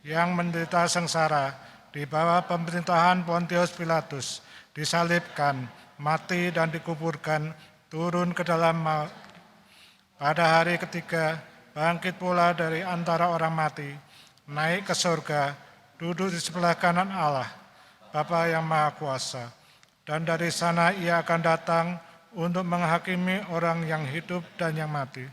yang menderita sengsara di bawah pemerintahan Pontius Pilatus, disalibkan, mati dan dikuburkan, turun ke dalam maut. Pada hari ketiga, bangkit pula dari antara orang mati, naik ke surga, duduk di sebelah kanan Allah, Bapa yang Maha Kuasa. Dan dari sana ia akan datang untuk menghakimi orang yang hidup dan yang mati.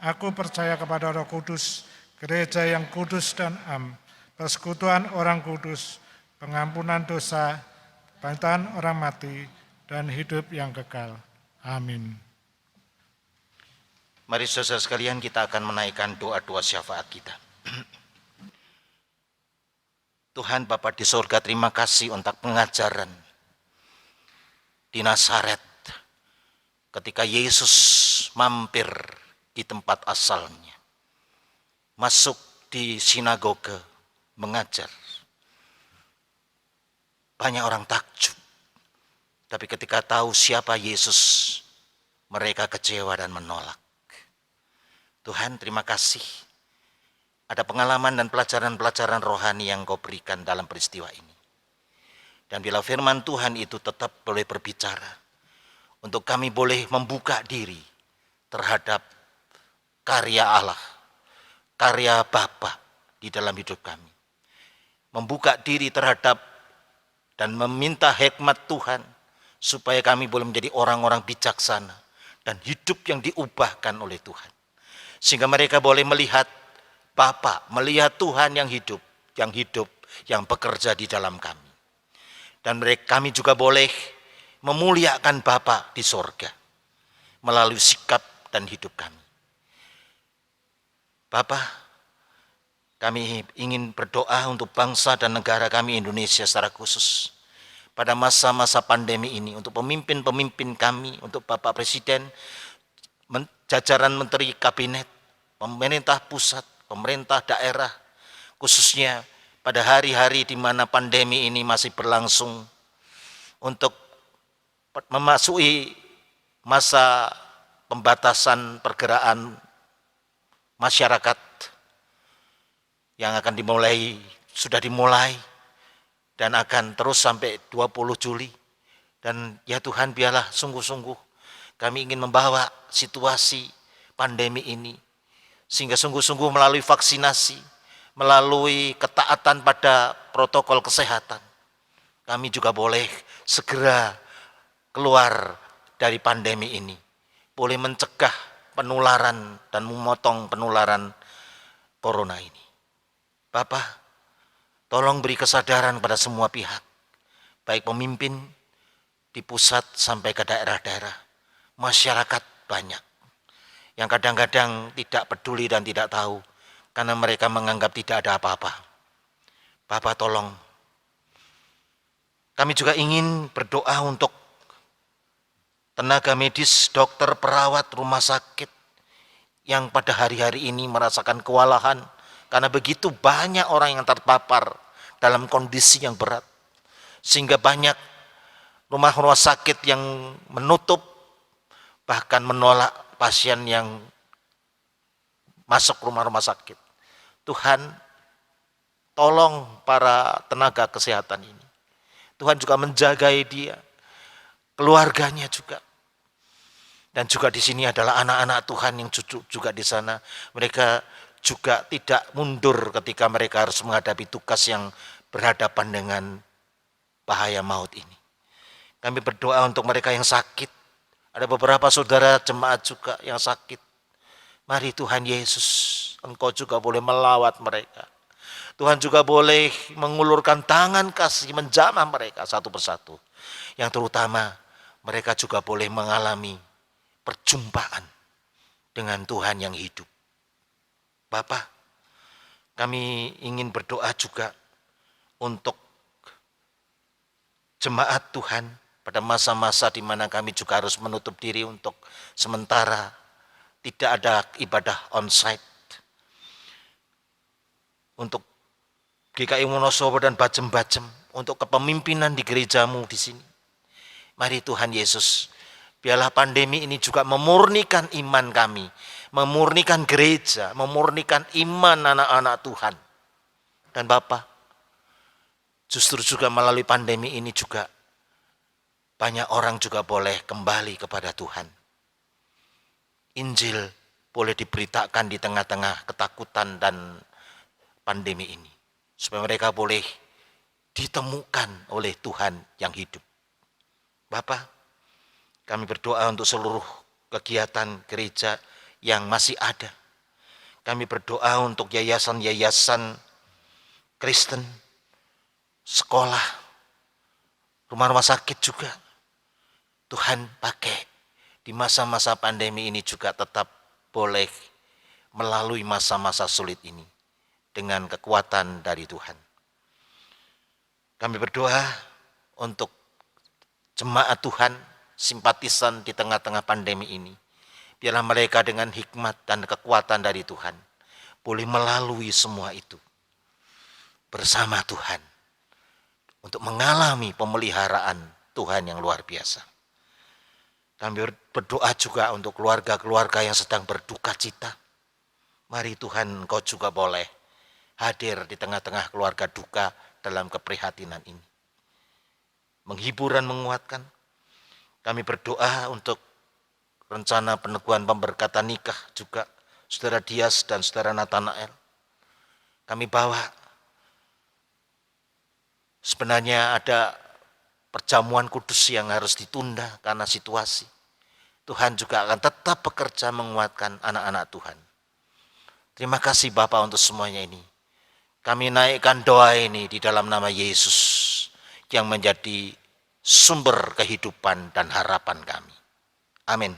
Aku percaya kepada Roh Kudus, gereja yang kudus dan am, persekutuan orang kudus, pengampunan dosa, kebangkitan orang mati, dan hidup yang kekal. Amin. Mari saudara sekalian, kita akan menaikkan doa-doa syafaat kita. Tuhan Bapa di sorga, terima kasih untuk pengajaran di Nazaret ketika Yesus mampir di tempat asalnya, masuk di sinagoge mengajar. Banyak orang takjub, tapi ketika tahu siapa Yesus, mereka kecewa dan menolak. Tuhan, terima kasih. Ada pengalaman dan pelajaran-pelajaran rohani yang Kau berikan dalam peristiwa ini. Dan bila firman Tuhan itu tetap boleh berbicara, untuk kami boleh membuka diri terhadap karya Allah, karya Bapa di dalam hidup kami. Membuka diri terhadap dan meminta hikmat Tuhan, supaya kami boleh menjadi orang-orang bijaksana dan hidup yang diubahkan oleh Tuhan. Sehingga mereka boleh melihat Bapa, melihat Tuhan yang hidup, yang bekerja di dalam kami. Dan kami juga boleh memuliakan Bapa di sorga melalui sikap dan hidup kami. Bapa, kami ingin berdoa untuk bangsa dan negara kami Indonesia secara khusus pada masa-masa pandemi ini, untuk pemimpin-pemimpin kami, untuk Bapak Presiden, jajaran Menteri Kabinet, pemerintah pusat, pemerintah daerah, khususnya pada hari-hari di mana pandemi ini masih berlangsung, untuk memasuki masa pembatasan pergerakan masyarakat yang akan sudah dimulai dan akan terus sampai 20 Juli. Dan ya Tuhan, biarlah sungguh-sungguh kami ingin membawa situasi pandemi ini, sehingga sungguh-sungguh melalui vaksinasi, melalui ketaatan pada protokol kesehatan, kami juga boleh segera keluar dari pandemi ini, boleh mencegah penularan dan memotong penularan corona ini. Bapak, tolong beri kesadaran pada semua pihak, baik pemimpin di pusat sampai ke daerah-daerah, masyarakat banyak yang kadang-kadang tidak peduli dan tidak tahu, karena mereka menganggap tidak ada apa-apa. Bapak, tolong. Kami juga ingin berdoa untuk tenaga medis, dokter, perawat, rumah sakit yang pada hari-hari ini merasakan kewalahan karena begitu banyak orang yang terpapar dalam kondisi yang berat, sehingga banyak rumah-rumah sakit yang menutup, bahkan menolak pasien yang masuk rumah-rumah sakit. Tuhan, tolong para tenaga kesehatan ini. Tuhan juga menjagai dia, keluarganya juga. Dan juga di sini adalah anak-anak Tuhan yang juga di sana. Mereka juga tidak mundur ketika mereka harus menghadapi tugas yang berhadapan dengan bahaya maut ini. Kami berdoa untuk mereka yang sakit. Ada beberapa saudara jemaat juga yang sakit. Mari Tuhan Yesus, Engkau juga boleh melawat mereka. Tuhan juga boleh mengulurkan tangan kasih menjamah mereka satu persatu. Yang terutama mereka juga boleh mengalami perjumpaan dengan Tuhan yang hidup. Bapak, kami ingin berdoa juga untuk jemaat Tuhan pada masa-masa di mana kami juga harus menutup diri untuk sementara tidak ada ibadah onsite. Untuk GKI Wonosobo dan Bajem-Bajem, untuk kepemimpinan di gerejamu di sini. Mari Tuhan Yesus, biarlah pandemi ini juga memurnikan iman kami, memurnikan gereja, memurnikan iman anak-anak Tuhan. Dan Bapa, justru juga melalui pandemi ini juga banyak orang juga boleh kembali kepada Tuhan. Injil boleh diberitakan di tengah-tengah ketakutan dan pandemi ini, supaya mereka boleh ditemukan oleh Tuhan yang hidup. Bapa, kami berdoa untuk seluruh kegiatan gereja yang masih ada. Kami berdoa untuk yayasan-yayasan Kristen, sekolah, rumah-rumah sakit juga. Tuhan pakai di masa-masa pandemi ini juga tetap boleh melalui masa-masa sulit ini dengan kekuatan dari Tuhan. Kami berdoa untuk jemaat Tuhan, simpatisan di tengah-tengah pandemi ini. Biarlah mereka dengan hikmat dan kekuatan dari Tuhan boleh melalui semua itu bersama Tuhan untuk mengalami pemeliharaan Tuhan yang luar biasa. Kami berdoa juga untuk keluarga-keluarga yang sedang berduka cita. Mari Tuhan, Engkau juga boleh hadir di tengah-tengah keluarga duka dalam keprihatinan ini. Menghibur dan menguatkan. Kami berdoa untuk rencana peneguhan pemberkatan nikah juga Saudara Dias dan Saudara Nathanael. Kami bawa, sebenarnya ada perjamuan kudus yang harus ditunda karena situasi. Tuhan juga akan tetap bekerja menguatkan anak-anak Tuhan. Terima kasih Bapa untuk semuanya ini. Kami naikkan doa ini di dalam nama Yesus yang menjadi sumber kehidupan dan harapan kami. Amin.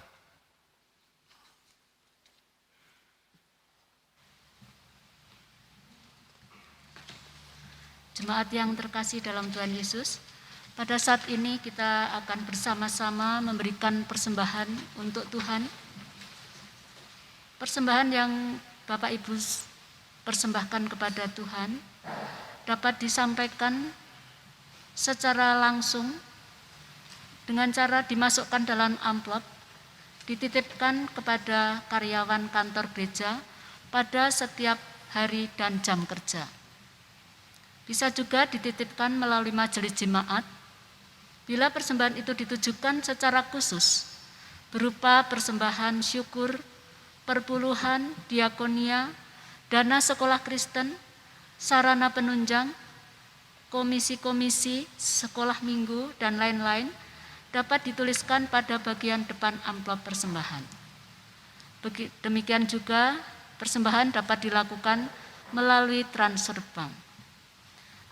Jemaat yang terkasih dalam Tuhan Yesus, pada saat ini kita akan bersama-sama memberikan persembahan untuk Tuhan. Persembahan yang Bapak Ibu persembahkan kepada Tuhan dapat disampaikan secara langsung dengan cara dimasukkan dalam amplop, dititipkan kepada karyawan kantor gereja pada setiap hari dan jam kerja. Bisa juga dititipkan melalui majelis jemaat bila persembahan itu ditujukan secara khusus berupa persembahan syukur, perpuluhan, diakonia, dana sekolah Kristen, sarana penunjang, komisi-komisi, sekolah minggu, dan lain-lain dapat dituliskan pada bagian depan amplop persembahan. Demikian juga persembahan dapat dilakukan melalui transfer bank.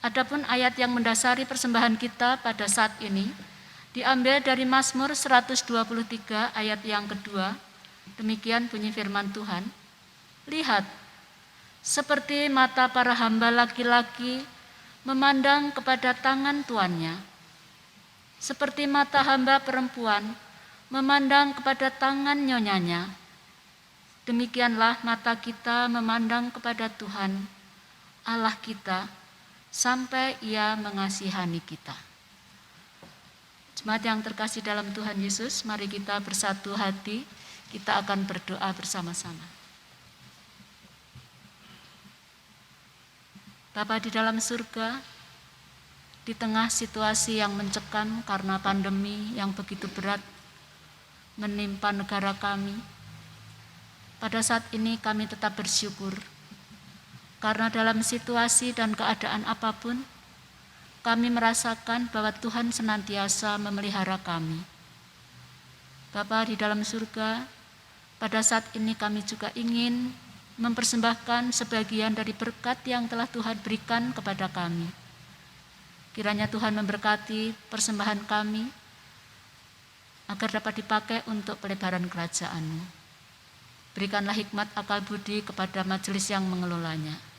Adapun ayat yang mendasari persembahan kita pada saat ini diambil dari Mazmur 123 ayat yang kedua. Demikian bunyi firman Tuhan. Lihat, seperti mata para hamba laki-laki memandang kepada tangan tuannya, seperti mata hamba perempuan memandang kepada tangan nyonyanya, demikianlah mata kita memandang kepada Tuhan, Allah kita, sampai Ia mengasihani kita. Jemaat yang terkasih dalam Tuhan Yesus, mari kita bersatu hati, kita akan berdoa bersama-sama. Bapa di dalam surga, di tengah situasi yang mencekam karena pandemi yang begitu berat menimpa negara kami, pada saat ini kami tetap bersyukur karena dalam situasi dan keadaan apapun, kami merasakan bahwa Tuhan senantiasa memelihara kami. Bapa di dalam surga, pada saat ini kami juga ingin mempersembahkan sebagian dari berkat yang telah Tuhan berikan kepada kami. Kiranya Tuhan memberkati persembahan kami, agar dapat dipakai untuk pelebaran kerajaan-Mu. Berikanlah hikmat akal budi kepada majelis yang mengelolanya.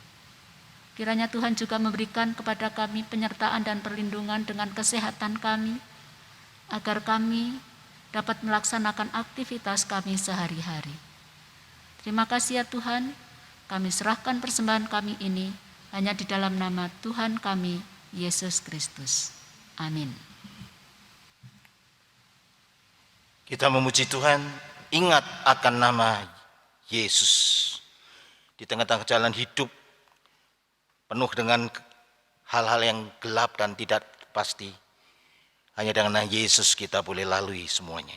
Kiranya Tuhan juga memberikan kepada kami penyertaan dan perlindungan dengan kesehatan kami, agar kami dapat melaksanakan aktivitas kami sehari-hari. Terima kasih ya Tuhan, kami serahkan persembahan kami ini hanya di dalam nama Tuhan kami, Yesus Kristus. Amin. Kita memuji Tuhan, ingat akan nama Yesus. Di tengah-tengah jalan hidup penuh dengan hal-hal yang gelap dan tidak pasti, hanya dengan Yesus kita boleh lalui semuanya.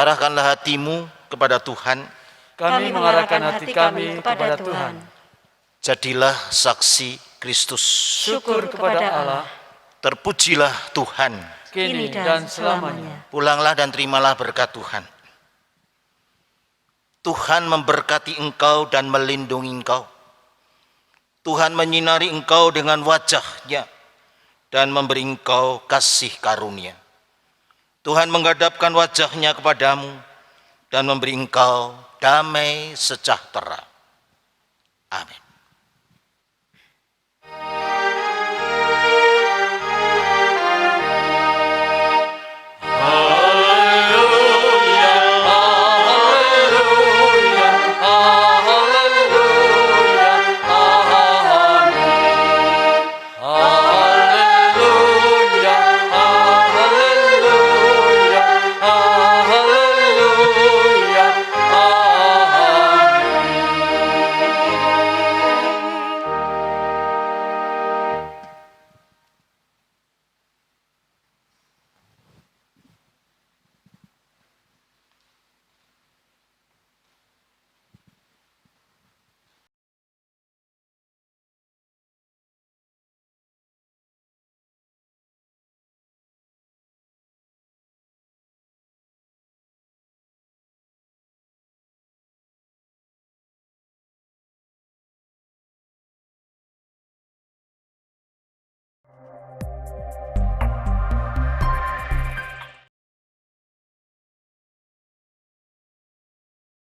Arahkanlah hatimu kepada Tuhan. Kami mengarahkan hati kami kepada Tuhan. Jadilah saksi Kristus. Syukur kepada Allah, Terpujilah Tuhan. kini dan selamanya. Pulanglah dan terimalah berkat Tuhan. Tuhan memberkati engkau dan melindungi engkau. Tuhan menyinari engkau dengan wajah-Nya dan memberi engkau kasih karunia. Tuhan menghadapkan wajah-Nya kepadamu dan memberi engkau damai sejahtera. Amin.